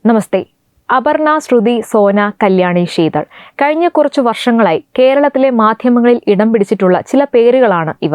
നമസ്തേ. അപർണ, ശ്രുതി, സോന, കല്യാണി, ശീതൾ കഴിഞ്ഞ കുറച്ചു വർഷങ്ങളായി കേരളത്തിലെ മാധ്യമങ്ങളിൽ ഇടം പിടിച്ചിട്ടുള്ള ചില പേരുകളാണ് ഇവ.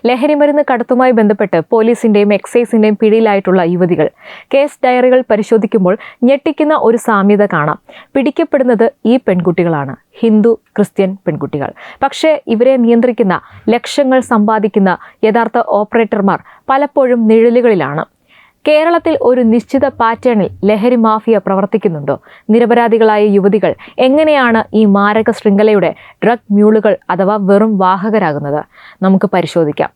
ലഹരിമരുന്ന് കടത്തുമായി ബന്ധപ്പെട്ട് പോലീസിന്റെയും എക്സൈസിന്റെയും പിടിയിലായിട്ടുള്ള യുവതികൾ. കേസ് ഡയറികൾ പരിശോധിക്കുമ്പോൾ ഞെട്ടിക്കുന്ന ഒരു സാമ്യത കാണാം. പിടിക്കപ്പെടുന്നത് ഈ പെൺകുട്ടികളാണ്, ഹിന്ദു ക്രിസ്ത്യൻ പെൺകുട്ടികൾ. പക്ഷേ ഇവരെ നിയന്ത്രിക്കുന്ന, ലക്ഷങ്ങൾ സമ്പാദിക്കുന്ന യഥാർത്ഥ ഓപ്പറേറ്റർമാർ പലപ്പോഴും നിഴലുകളിലാണ്. കേരളത്തിൽ ഒരു നിശ്ചിത പാറ്റേണിൽ ലഹരി മാഫിയ പ്രവർത്തിക്കുന്നുണ്ടോ? നിരപരാധികളായ യുവതികൾ എങ്ങനെയാണ് ഈ മാരക ശൃംഖലയുടെ ഡ്രഗ് മ്യൂളുകൾ അഥവാ വെറും വാഹകരാകുന്നത്? നമുക്ക് പരിശോധിക്കാം.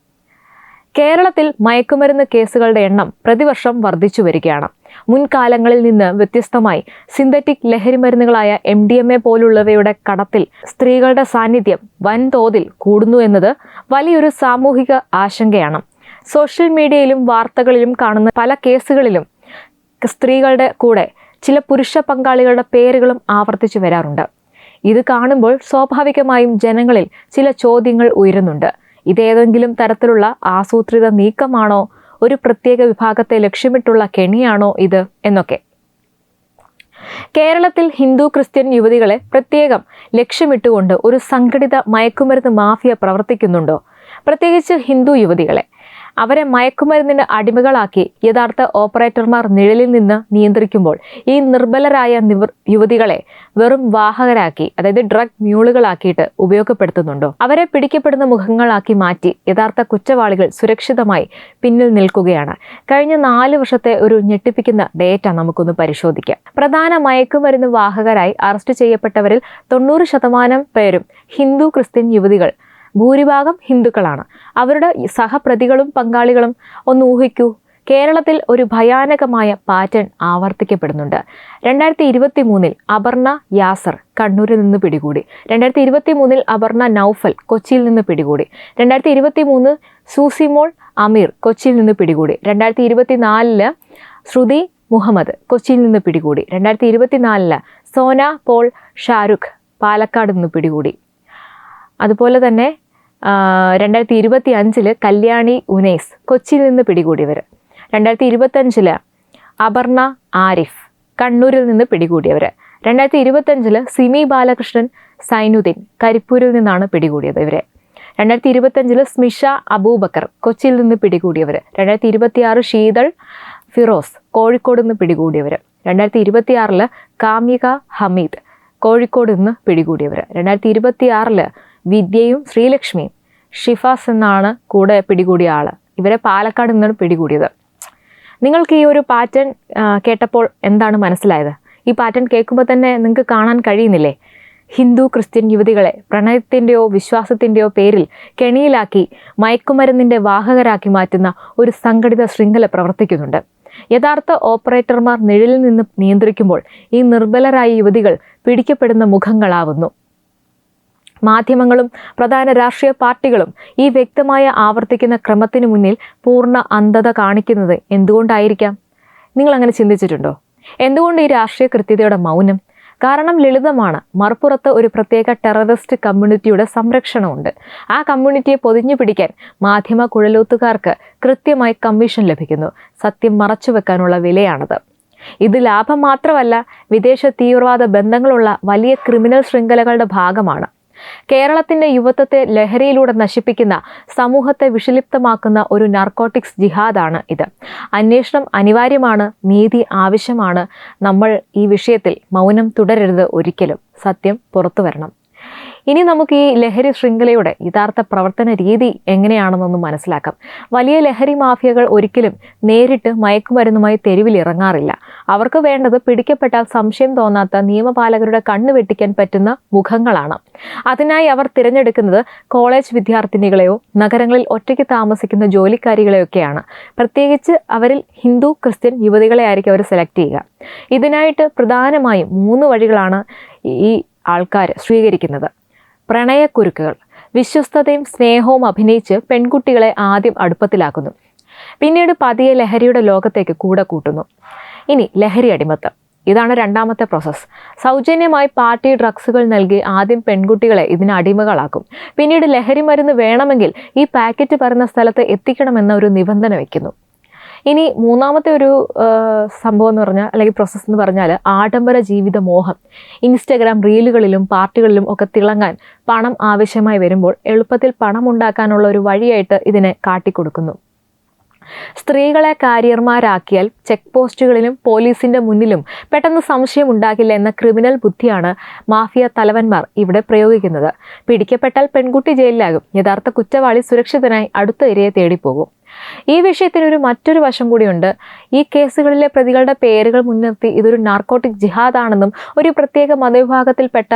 കേരളത്തിൽ മയക്കുമരുന്ന് കേസുകളുടെ എണ്ണം പ്രതിവർഷം വർദ്ധിച്ചു വരികയാണ്. മുൻകാലങ്ങളിൽ നിന്ന് വ്യത്യസ്തമായി സിന്തറ്റിക് ലഹരിമരുന്നുകളായ MDMA പോലുള്ളവയുടെ കടത്തിൽ സ്ത്രീകളുടെ സാന്നിധ്യം വൻതോതിൽ കൂടുന്നു എന്നത് വലിയൊരു സാമൂഹിക ആശങ്കയാണ്. സോഷ്യൽ മീഡിയയിലും വാർത്തകളിലും കാണുന്ന പല കേസുകളിലും സ്ത്രീകളുടെ കൂടെ ചില പുരുഷ പങ്കാളികളുടെ പേരുകളും ആവർത്തിച്ചു വരാറുണ്ട്. ഇത് കാണുമ്പോൾ സ്വാഭാവികമായും ജനങ്ങളിൽ ചില ചോദ്യങ്ങൾ ഉയരുന്നുണ്ട്. ഇതേതെങ്കിലും തരത്തിലുള്ള ആസൂത്രിത നീക്കമാണോ? ഒരു പ്രത്യേക വിഭാഗത്തെ ലക്ഷ്യമിട്ടുള്ള കെണിയാണോ ഇത് എന്നൊക്കെ. കേരളത്തിൽ ഹിന്ദു ക്രിസ്ത്യൻ യുവതികളെ പ്രത്യേകം ലക്ഷ്യമിട്ടുകൊണ്ട് ഒരു സംഘടിത മയക്കുമരുന്ന് മാഫിയ പ്രവർത്തിക്കുന്നുണ്ടോ? പ്രത്യേകിച്ച് ഹിന്ദു യുവതികളെ. അവരെ മയക്കുമരുന്നിന് അടിമകളാക്കി യഥാർത്ഥ ഓപ്പറേറ്റർമാർ നിഴലിൽ നിന്ന് നിയന്ത്രിക്കുമ്പോൾ ഈ നിർബലരായ യുവതികളെ വെറും വാഹകരാക്കി, അതായത് ഡ്രഗ് മ്യൂളുകളാക്കിയിട്ട് ഉപയോഗപ്പെടുത്തുന്നുണ്ടോ? അവരെ പിടിക്കപ്പെടുന്ന മുഖങ്ങളാക്കി മാറ്റി യഥാർത്ഥ കുറ്റവാളികൾ സുരക്ഷിതമായി പിന്നിൽ നിൽക്കുകയാണ്. കഴിഞ്ഞ 4 വർഷത്തെ ഒരു ഞെട്ടിപ്പിക്കുന്ന ഡേറ്റ നമുക്കൊന്ന് പരിശോധിക്കാം. പ്രധാന മയക്കുമരുന്ന് വാഹകരായി അറസ്റ്റ് ചെയ്യപ്പെട്ടവരിൽ 90% പേരും ഹിന്ദു ക്രിസ്ത്യൻ യുവതികൾ. ഭൂരിഭാഗം ഹിന്ദുക്കളാണ്. അവരുടെ സഹപ്രതികളും പങ്കാളികളും ഒന്ന് ഊഹിക്കൂ. കേരളത്തിൽ ഒരു ഭയാനകമായ പാറ്റേൺ ആവർത്തിക്കപ്പെടുന്നുണ്ട്. 2023 അപർണ യാസർ കണ്ണൂരിൽ നിന്ന് പിടികൂടി. 2023 അപർണ നൗഫൽ കൊച്ചിയിൽ നിന്ന് പിടികൂടി. 2023 സൂസിമോൾ അമീർ കൊച്ചിയിൽ നിന്ന് പിടികൂടി. 2024 ശ്രുതി മുഹമ്മദ് കൊച്ചിയിൽ നിന്ന് പിടികൂടി. 2024 സോന പോൾ ഷാരുഖ് പാലക്കാട് നിന്ന് പിടികൂടി. അതുപോലെ തന്നെ 2025 കല്യാണി ഉനൈസ് കൊച്ചിയിൽ നിന്ന് പിടികൂടിയവർ. 2025 അപർണ ആരിഫ് കണ്ണൂരിൽ നിന്ന് പിടികൂടിയവർ. 2025 സിമി ബാലകൃഷ്ണൻ സൈനുദ്ദീൻ കരിപ്പൂരിൽ നിന്നാണ് പിടികൂടിയത് ഇവരെ. 2025 സ്മിഷ അബൂബക്കർ കൊച്ചിയിൽ നിന്ന് പിടികൂടിയവർ. 2026 ശീതൾ ഫിറോസ് കോഴിക്കോട് നിന്ന് പിടികൂടിയവർ. 2026 കാമിക ഹമീദ് കോഴിക്കോട് നിന്ന് പിടികൂടിയവർ. 2026 വിദ്യയും ശ്രീലക്ഷ്മിയും ഷിഫാസ് എന്നാണ് കൂടെ പിടികൂടിയ ആള്. ഇവരെ പാലക്കാട് നിന്നാണ് പിടികൂടിയത്. നിങ്ങൾക്ക് ഈ ഒരു പാറ്റേൺ കേട്ടപ്പോൾ എന്താണ് മനസ്സിലായത്? ഈ പാറ്റേൺ കേൾക്കുമ്പോൾ തന്നെ നിങ്ങൾക്ക് കാണാൻ കഴിയുന്നില്ലേ? ഹിന്ദു ക്രിസ്ത്യൻ യുവതികളെ പ്രണയത്തിൻ്റെയോ വിശ്വാസത്തിൻ്റെയോ പേരിൽ കെണിയിലാക്കി മയക്കുമരുന്നിൻ്റെ വാഹകരാക്കി മാറ്റുന്ന ഒരു സംഘടിത ശൃംഖല പ്രവർത്തിക്കുന്നുണ്ട്. യഥാർത്ഥ ഓപ്പറേറ്റർമാർ നിഴലിൽ നിന്ന് നിയന്ത്രിക്കുമ്പോൾ ഈ നിർബലരായ യുവതികൾ പിടിക്കപ്പെടുന്ന മുഖങ്ങളാവുന്നു. മാധ്യമങ്ങളും പ്രധാന രാഷ്ട്രീയ പാർട്ടികളും ഈ വ്യക്തമായ ആവർത്തിക്കുന്ന ക്രമത്തിന് മുന്നിൽ പൂർണ്ണ അന്ധത കാണിക്കുന്നത് എന്തുകൊണ്ടായിരിക്കാം? നിങ്ങൾ അങ്ങനെ ചിന്തിച്ചിട്ടുണ്ടോ? എന്തുകൊണ്ട് ഈ രാഷ്ട്രീയ കൃത്യതയുടെ മൗനം? കാരണം ലളിതമാണ്. മറുപുറത്ത് ഒരു പ്രത്യേക ടെററിസ്റ്റ് കമ്മ്യൂണിറ്റിയുടെ സംരക്ഷണമുണ്ട്. ആ കമ്മ്യൂണിറ്റിയെ പൊതിഞ്ഞു പിടിക്കാൻ മാധ്യമ കുഴലൂത്തുകാർക്ക് കൃത്യമായി കമ്മീഷൻ ലഭിക്കുന്നു. സത്യം മറച്ചുവെക്കാനുള്ള വിലയാണത്. ഇത് ലാഭം മാത്രമല്ല, വിദേശ തീവ്രവാദ ബന്ധങ്ങളുള്ള വലിയ ക്രിമിനൽ ശൃംഖലകളുടെ ഭാഗമാണ്. കേരളത്തിന്റെ യുവത്വത്തെ ലഹരിയിലൂടെ നശിപ്പിക്കുന്ന, സമൂഹത്തെ വിഷലിപ്തമാക്കുന്ന ഒരു നാർക്കോട്ടിക്സ് ജിഹാദാണ് ഇത്. അന്വേഷണം അനിവാര്യമാണ്, നീതി ആവശ്യമാണ്. നമ്മൾ ഈ വിഷയത്തിൽ മൗനം തുടരരുത് ഒരിക്കലും. സത്യം പുറത്തു വരണം. ഇനി നമുക്ക് ഈ ലഹരി ശൃംഖലയുടെ യഥാർത്ഥ പ്രവർത്തന രീതി എങ്ങനെയാണെന്നൊന്ന് മനസ്സിലാക്കാം. വലിയ ലഹരി മാഫിയകൾ ഒരിക്കലും നേരിട്ട് മയക്കുമരുന്നുമായി തെരുവിൽ ഇറങ്ങാറില്ല. അവർക്ക് വേണ്ടത് പിടിക്കപ്പെട്ടാൽ സംശയം തോന്നാത്ത നിയമപാലകരുടെ കണ്ണു വെട്ടിക്കാൻ പറ്റുന്ന മുഖങ്ങളാണ്. അതിനായി അവർ തിരഞ്ഞെടുക്കുന്നത് കോളേജ് വിദ്യാർത്ഥിനികളെയോ നഗരങ്ങളിൽ ഒറ്റയ്ക്ക് താമസിക്കുന്ന ജോലിക്കാരികളെയൊക്കെയാണ്. പ്രത്യേകിച്ച് അവരിൽ ഹിന്ദു ക്രിസ്ത്യൻ യുവതികളെ ആയിരിക്കും അവർ സെലക്ട് ചെയ്യുക. ഇതിനായിട്ട് പ്രധാനമായും 3 വഴികളാണ് ഈ ആൾക്കാർ സ്വീകരിക്കുന്നത്. പ്രണയക്കുരുക്കുകൾ. വിശ്വസ്തതയും സ്നേഹവും അഭിനയിച്ച് പെൺകുട്ടികളെ ആദ്യം അടുപ്പത്തിലാക്കുന്നു. പിന്നീട് പതിയെ ലഹരിയുടെ ലോകത്തേക്ക് കൂടെ കൂട്ടുന്നു. ഇനി ലഹരി അടിമത്തം. ഇതാണ് രണ്ടാമത്തെ പ്രോസസ്സ്. സൗജന്യമായി പാർട്ടി ഡ്രഗ്സുകൾ നൽകി ആദ്യം പെൺകുട്ടികളെ ഇതിന് അടിമകളാക്കും. പിന്നീട് ലഹരി മരുന്ന് വേണമെങ്കിൽ ഈ പാക്കറ്റ് പറയുന്ന സ്ഥലത്ത് എത്തിക്കണമെന്ന ഒരു നിബന്ധന വയ്ക്കുന്നു. ഇനി മൂന്നാമത്തെ ഒരു സംഭവം എന്ന് പറഞ്ഞാൽ, അല്ലെങ്കിൽ പ്രോസസ്സ് എന്ന് പറഞ്ഞാൽ, ആഡംബര ജീവിത മോഹം. ഇൻസ്റ്റഗ്രാം റീലുകളിലും പാർട്ടികളിലും ഒക്കെ തിളങ്ങാൻ പണം ആവശ്യമായി വരുമ്പോൾ എളുപ്പത്തിൽ പണം ഉണ്ടാക്കാനുള്ള ഒരു വഴിയായിട്ട് ഇതിനെ കാട്ടിക്കൊടുക്കുന്നു. സ്ത്രീകളെ കാരിയർമാരാക്കിയാൽ ചെക്ക് പോസ്റ്റുകളിലും പോലീസിന്റെ മുന്നിലും പെട്ടെന്ന് സംശയം ഉണ്ടാകില്ല എന്ന ക്രിമിനൽ ബുദ്ധിയാണ് മാഫിയ തലവന്മാർ ഇവിടെ പ്രയോഗിക്കുന്നത്. പിടിക്കപ്പെട്ടാൽ പെൺകുട്ടി ജയിലിലാകും, യഥാർത്ഥ കുറ്റവാളി സുരക്ഷിതനായി അടുത്ത ഇരയെ തേടിപ്പോകും. ഈ വിഷയത്തിന് മറ്റൊരു വശം കൂടിയുണ്ട്. ഈ കേസുകളിലെ പ്രതികളുടെ പേരുകൾ മുൻനിർത്തി ഇതൊരു നാർക്കോട്ടിക് ജിഹാദാണെന്നും ഒരു പ്രത്യേക മതവിഭാഗത്തിൽപ്പെട്ട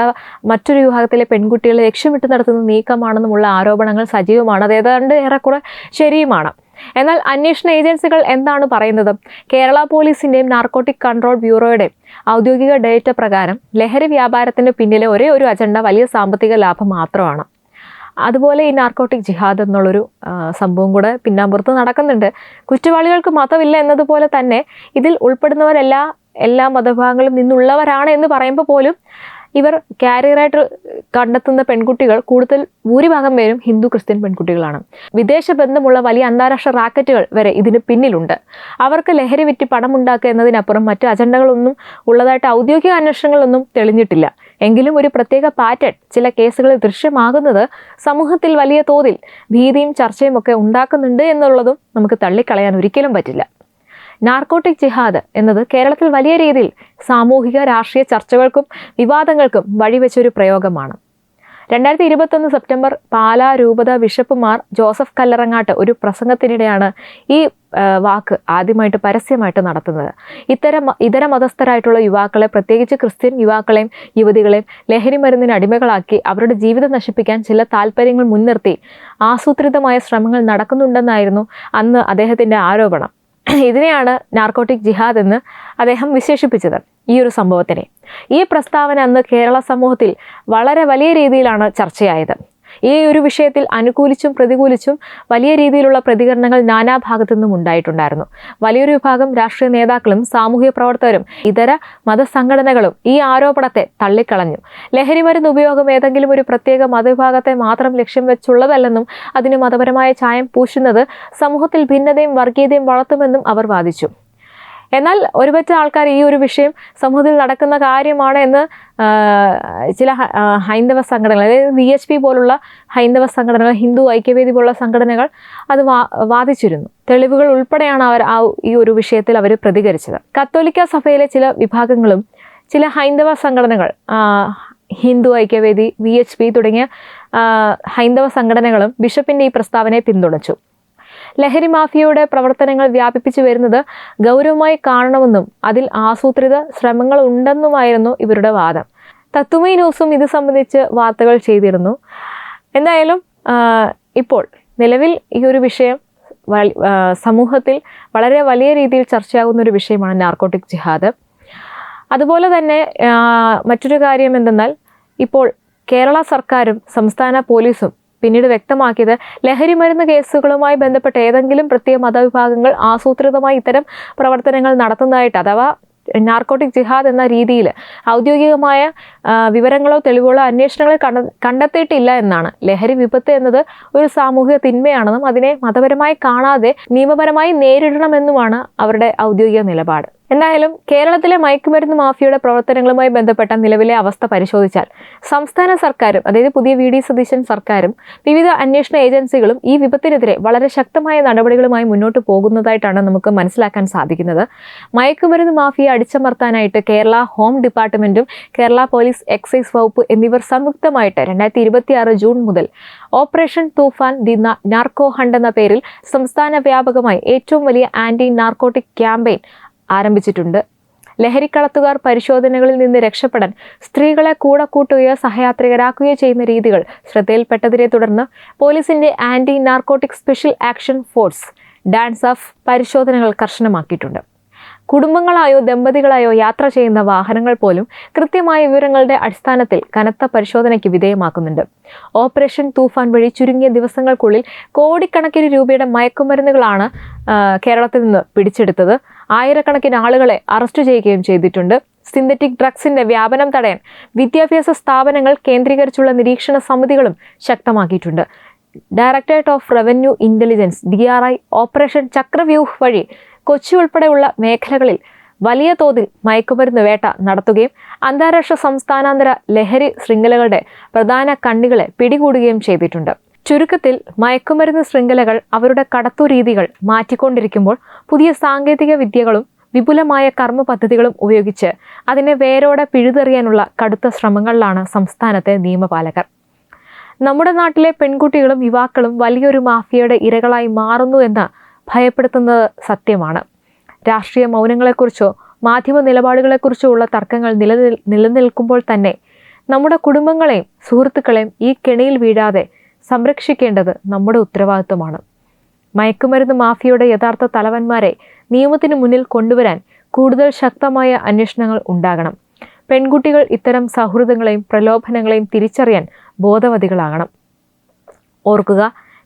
മറ്റൊരു വിഭാഗത്തിലെ പെൺകുട്ടികളെ ലക്ഷ്യമിട്ട് നടത്തുന്ന നീക്കമാണെന്നുമുള്ള ആരോപണങ്ങൾ സജീവമാണ്. അത് ഏതാണ്ട് ഏറെക്കുറെ ശരിയുമാണ്. എന്നാൽ അന്വേഷണ ഏജൻസികൾ എന്താണ് പറയുന്നത്? കേരള പോലീസിന്റെയും നാർക്കോട്ടിക് കൺട്രോൾ ബ്യൂറോയുടെയും ഔദ്യോഗിക ഡേറ്റ പ്രകാരം ലഹരി വ്യാപാരത്തിന് പിന്നിലെ ഒരേ ഒരു അജണ്ട വലിയ സാമ്പത്തിക ലാഭം മാത്രമാണ്. അതുപോലെ ഈ നാർക്കോട്ടിക് ജിഹാദ് എന്നുള്ളൊരു സംഭവം കൂടെ പിന്നാമ്പുറത്ത് നടക്കുന്നുണ്ട്. കുറ്റവാളികൾക്ക് മതമില്ല എന്നതുപോലെ തന്നെ ഇതിൽ എല്ലാ മതവിഭാഗങ്ങളിൽ നിന്നുള്ളവരാണ് എന്ന് പറയുമ്പോൾ പോലും ഇവർ കാരിയറായിട്ട് കണ്ടെത്തുന്ന പെൺകുട്ടികൾ ഭൂരിഭാഗം പേരും ഹിന്ദു ക്രിസ്ത്യൻ പെൺകുട്ടികളാണ്. വിദേശ ബന്ധമുള്ള വലിയ അന്താരാഷ്ട്ര റാക്കറ്റുകൾ വരെ ഇതിന് പിന്നിലുണ്ട്. അവർക്ക് ലഹരി വിറ്റ് പണമുണ്ടാക്കുക എന്നതിനപ്പുറം മറ്റ് അജണ്ടകളൊന്നും ഉള്ളതായിട്ട് ഔദ്യോഗിക അന്വേഷണങ്ങളൊന്നും തെളിഞ്ഞിട്ടില്ല. എങ്കിലും ഒരു പ്രത്യേക പാറ്റേൺ ചില കേസുകളിൽ ദൃശ്യമാകുന്നത് സമൂഹത്തിൽ വലിയ തോതിൽ ഭീതിയും ചർച്ചയും ഒക്കെ ഉണ്ടാക്കുന്നുണ്ട് എന്നുള്ളതും നമുക്ക് തള്ളിക്കളയാൻ ഒരിക്കലും പറ്റില്ല. നാർക്കോട്ടിക് ജിഹാദ് എന്നത് കേരളത്തിൽ വലിയ രീതിയിൽ സാമൂഹിക രാഷ്ട്രീയ ചർച്ചകൾക്കും വിവാദങ്ങൾക്കും വഴിവെച്ചൊരു പ്രയോഗമാണ്. 2021 സെപ്റ്റംബർ പാലാ രൂപത ബിഷപ്പ് മാർ ജോസഫ് കല്ലറങ്ങാട്ട് ഒരു പ്രസംഗത്തിനിടെയാണ് ഈ വാക്ക് ആദ്യമായിട്ട് പരസ്യമായിട്ട് നടത്തുന്നത്. ഇതര മതസ്ഥരായിട്ടുള്ള യുവാക്കളെ, പ്രത്യേകിച്ച് ക്രിസ്ത്യൻ യുവാക്കളെയും യുവതികളെയും ലഹരി മരുന്നിന് അടിമകളാക്കി അവരുടെ ജീവിതം നശിപ്പിക്കാൻ ചില താല്പര്യങ്ങൾ മുൻനിർത്തി ആസൂത്രിതമായ ശ്രമങ്ങൾ നടക്കുന്നുണ്ടെന്നായിരുന്നു അന്ന് അദ്ദേഹത്തിൻ്റെ ആരോപണം. ഇതിനെയാണ് നാർക്കോട്ടിക് ജിഹാദ് എന്ന് അദ്ദേഹം വിശേഷിപ്പിച്ചത് ഈ ഒരു സംഭവത്തിനെ. ഈ പ്രസ്താവന അന്ന് കേരള സമൂഹത്തിൽ വളരെ വലിയ രീതിയിലാണ് ചർച്ചയായത്. ഈ ഒരു വിഷയത്തിൽ അനുകൂലിച്ചും പ്രതികൂലിച്ചും വലിയ രീതിയിലുള്ള പ്രതികരണങ്ങൾ നാനാഭാഗത്തു നിന്നും ഉണ്ടായിട്ടുണ്ടായിരുന്നു. വലിയൊരു വിഭാഗം രാഷ്ട്രീയ നേതാക്കളും സാമൂഹിക പ്രവർത്തകരും ഇതര മതസംഘടനകളും ഈ ആരോപണത്തെ തള്ളിക്കളഞ്ഞു. ലഹരി മരുന്ന് ഉപയോഗം ഏതെങ്കിലും ഒരു പ്രത്യേക മതവിഭാഗത്തെ മാത്രം ലക്ഷ്യം വെച്ചുള്ളതല്ലെന്നും അതിന് മതപരമായ ചായം പൂശുന്നത് സമൂഹത്തിൽ ഭിന്നതയും വർഗീയതയും വളർത്തുമെന്നും അവർ വാദിച്ചു. എന്നാൽ ഒരുപറ്റ ആൾക്കാർ ഈ ഒരു വിഷയം സമൂഹത്തിൽ നടക്കുന്ന കാര്യമാണ് എന്ന് ചില ഹൈന്ദവ സംഘടനകൾ, അതായത് VHP പോലുള്ള ഹൈന്ദവ സംഘടനകൾ, ഹിന്ദു ഐക്യവേദി പോലുള്ള സംഘടനകൾ അത് വാദിച്ചിരുന്നു. തെളിവുകൾ ഉൾപ്പെടെയാണ് ഈ ഒരു വിഷയത്തിൽ അവർ പ്രതികരിച്ചത്. കത്തോലിക്ക സഭയിലെ ചില വിഭാഗങ്ങളും ചില ഹൈന്ദവ സംഘടനകൾ, ഹിന്ദു ഐക്യവേദി, VHP തുടങ്ങിയ ഹൈന്ദവ സംഘടനകളും ബിഷപ്പിൻ്റെ ഈ പ്രസ്താവനയെ പിന്തുണച്ചു. ലഹരി മാഫിയയുടെ പ്രവർത്തനങ്ങൾ വ്യാപിപ്പിച്ചു വരുന്നത് ഗൗരവമായി കാണണമെന്നും അതിൽ ആസൂത്രിത ശ്രമങ്ങൾ ഉണ്ടെന്നുമായിരുന്നു ഇവരുടെ വാദം. തത്തുമൈ ന്യൂസും ഇത് സംബന്ധിച്ച് വാർത്തകൾ ചെയ്തിരുന്നു. എന്തായാലും ഇപ്പോൾ നിലവിൽ ഈ ഒരു വിഷയം സമൂഹത്തിൽ വളരെ വലിയ രീതിയിൽ ചർച്ചയാകുന്ന ഒരു വിഷയമാണ് നാർക്കോട്ടിക് ജിഹാദ്. അതുപോലെ തന്നെ മറ്റൊരു കാര്യം എന്തെന്നാൽ, ഇപ്പോൾ കേരള സർക്കാരും സംസ്ഥാന പോലീസും പിന്നീട് വ്യക്തമാക്കിയത് ലഹരി മരുന്ന് കേസുകളുമായി ബന്ധപ്പെട്ട ഏതെങ്കിലും പ്രത്യേക മതവിഭാഗങ്ങൾ ആസൂത്രിതമായി ഇത്തരം പ്രവർത്തനങ്ങൾ നടത്തുന്നതായിട്ട്, അഥവാ നാർക്കോട്ടിക് ജിഹാദ് എന്ന രീതിയിൽ ഔദ്യോഗികമായ വിവരങ്ങളോ തെളിവുകളോ അന്വേഷണങ്ങൾ കണ്ടെത്തിയിട്ടില്ല എന്നാണ്. ലഹരി വിപത്ത് എന്നത് ഒരു സാമൂഹിക തിന്മയാണെന്നും അതിനെ മതപരമായി കാണാതെ നിയമപരമായി നേരിടണമെന്നുമാണ് അവരുടെ ഔദ്യോഗിക നിലപാട്. എന്തായാലും കേരളത്തിലെ മയക്കുമരുന്ന് മാഫിയയുടെ പ്രവർത്തനങ്ങളുമായി ബന്ധപ്പെട്ട നിലവിലെ അവസ്ഥ പരിശോധിച്ചാൽ സംസ്ഥാന സർക്കാരും, അതായത് പുതിയ VD സതീശൻ സർക്കാരും വിവിധ അന്വേഷണ ഏജൻസികളും ഈ വിപത്തിനെതിരെ വളരെ ശക്തമായ നടപടികളുമായി മുന്നോട്ട് പോകുന്നതായിട്ടാണ് നമുക്ക് മനസ്സിലാക്കാൻ സാധിക്കുന്നത്. മയക്കുമരുന്ന് മാഫിയ അടിച്ചമർത്താനായിട്ട് കേരള ഹോം ഡിപ്പാർട്ട്മെന്റും കേരള പോലീസ് എക്സൈസ് വകുപ്പ് എന്നിവർ സംയുക്തമായിട്ട് 2026 ജൂൺ മുതൽ ഓപ്പറേഷൻ തൂഫാൻ ദി നാർക്കോ ഹണ്ട് എന്ന പേരിൽ സംസ്ഥാന വ്യാപകമായി ഏറ്റവും വലിയ ആന്റി നാർക്കോട്ടിക് ക്യാമ്പയിൻ ആരംഭിച്ചിട്ടുണ്ട്. ലഹരിക്കടത്തുകാർ പരിശോധനകളിൽ നിന്ന് രക്ഷപ്പെടാൻ സ്ത്രീകളെ കൂടെ കൂട്ടുകയോ സഹയാത്രികരാക്കുകയോ ചെയ്യുന്ന രീതികൾ ശ്രദ്ധയിൽപ്പെട്ടതിനെ തുടർന്ന് പോലീസിന്റെ anti narcotic special action force DANSAF പരിശോധനകൾ കർശനമാക്കിയിട്ടുണ്ട്. കുടുംബങ്ങളായോ ദമ്പതികളായോ യാത്ര ചെയ്യുന്ന വാഹനങ്ങൾ പോലും കൃത്യമായ വിവരങ്ങളുടെ അടിസ്ഥാനത്തിൽ കനത്ത പരിശോധനയ്ക്ക് വിധേയമാക്കുന്നുണ്ട്. ഓപ്പറേഷൻ തൂഫാൻ വഴി ചുരുങ്ങിയ ദിവസങ്ങൾക്കുള്ളിൽ കോടിക്കണക്കിന് രൂപയുടെ മയക്കുമരുന്നുകളാണ് കേരളത്തിൽ നിന്ന് പിടിച്ചെടുത്തത്. ആയിരക്കണക്കിന് ആളുകളെ അറസ്റ്റ് ചെയ്യുകയും ചെയ്തിട്ടുണ്ട്. സിന്തറ്റിക് ഡ്രഗ്സിന്റെ വ്യാപനം തടയാൻ വിദ്യാഭ്യാസ സ്ഥാപനങ്ങൾ കേന്ദ്രീകരിച്ചുള്ള നിരീക്ഷണ സമിതികളും ശക്തമാക്കിയിട്ടുണ്ട്. Directorate of revenue intelligence DRI operation Chakravyuh വഴി കൊച്ചി ഉൾപ്പെടെയുള്ള മേഖലകളിൽ വലിയ തോതിൽ മയക്കുമരുന്ന് വേട്ട നടത്തുകയും അന്താരാഷ്ട്ര സംസ്ഥാനാന്തര ലഹരി ശൃംഖലകളുടെ പ്രധാന കണ്ണികളെ പിടികൂടുകയും ചെയ്തിട്ടുണ്ട്. ചുരുക്കത്തിൽ മയക്കുമരുന്ന് ശൃംഖലകൾ അവരുടെ കടത്തു രീതികൾ മാറ്റിക്കൊണ്ടിരിക്കുമ്പോൾ പുതിയ സാങ്കേതിക വിദ്യകളും വിപുലമായ കർമ്മ പദ്ധതികളും ഉപയോഗിച്ച് അതിനെ വേരോടെ പിഴുതെറിയാനുള്ള കടുത്ത ശ്രമങ്ങളിലാണ് സംസ്ഥാനത്തെ നിയമപാലകർ. നമ്മുടെ നാട്ടിലെ പെൺകുട്ടികളും യുവാക്കളും വലിയൊരു മാഫിയയുടെ ഇരകളായി മാറുന്നു എന്ന് ഭയപ്പെടുത്തുന്നത് സത്യമാണ്. രാഷ്ട്രീയ മൗനങ്ങളെക്കുറിച്ചോ മാധ്യമ നിലപാടുകളെക്കുറിച്ചോ ഉള്ള തർക്കങ്ങൾ നിലനിൽക്കുമ്പോൾ തന്നെ നമ്മുടെ കുടുംബങ്ങളെയും സുഹൃത്തുക്കളെയും ഈ കെണിയിൽ വീഴാതെ സംരക്ഷിക്കേണ്ടത് നമ്മുടെ ഉത്തരവാദിത്വമാണ്. മയക്കുമരുന്ന് മാഫിയയുടെ യഥാർത്ഥ തലവന്മാരെ നിയമത്തിന് മുന്നിൽ കൊണ്ടുവരാൻ കൂടുതൽ ശക്തമായ അന്വേഷണങ്ങൾ ഉണ്ടാകണം. പെൺകുട്ടികൾ ഇത്തരം സൗഹൃദങ്ങളെയും പ്രലോഭനങ്ങളെയും തിരിച്ചറിയാൻ ബോധവതികളാകണം. ഓർക്കുക,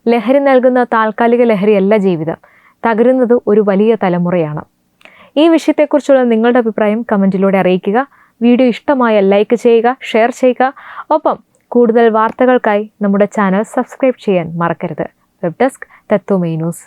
ലഹരി നൽകുന്ന താൽക്കാലിക ലഹരിയല്ല ജീവിതം, തകരുന്നത് ഒരു വലിയ തലമുറയാണ്. ഈ വിഷയത്തെക്കുറിച്ചുള്ള നിങ്ങളുടെ അഭിപ്രായം കമൻറ്റിലൂടെ അറിയിക്കുക. വീഡിയോ ഇഷ്ടമായ ലൈക്ക് ചെയ്യുക, ഷെയർ ചെയ്യുക. ഒപ്പം കൂടുതൽ വാർത്തകൾക്കായി നമ്മുടെ ചാനൽ സബ്സ്ക്രൈബ് ചെയ്യാൻ മറക്കരുത്. Web desk Tattvamayi news.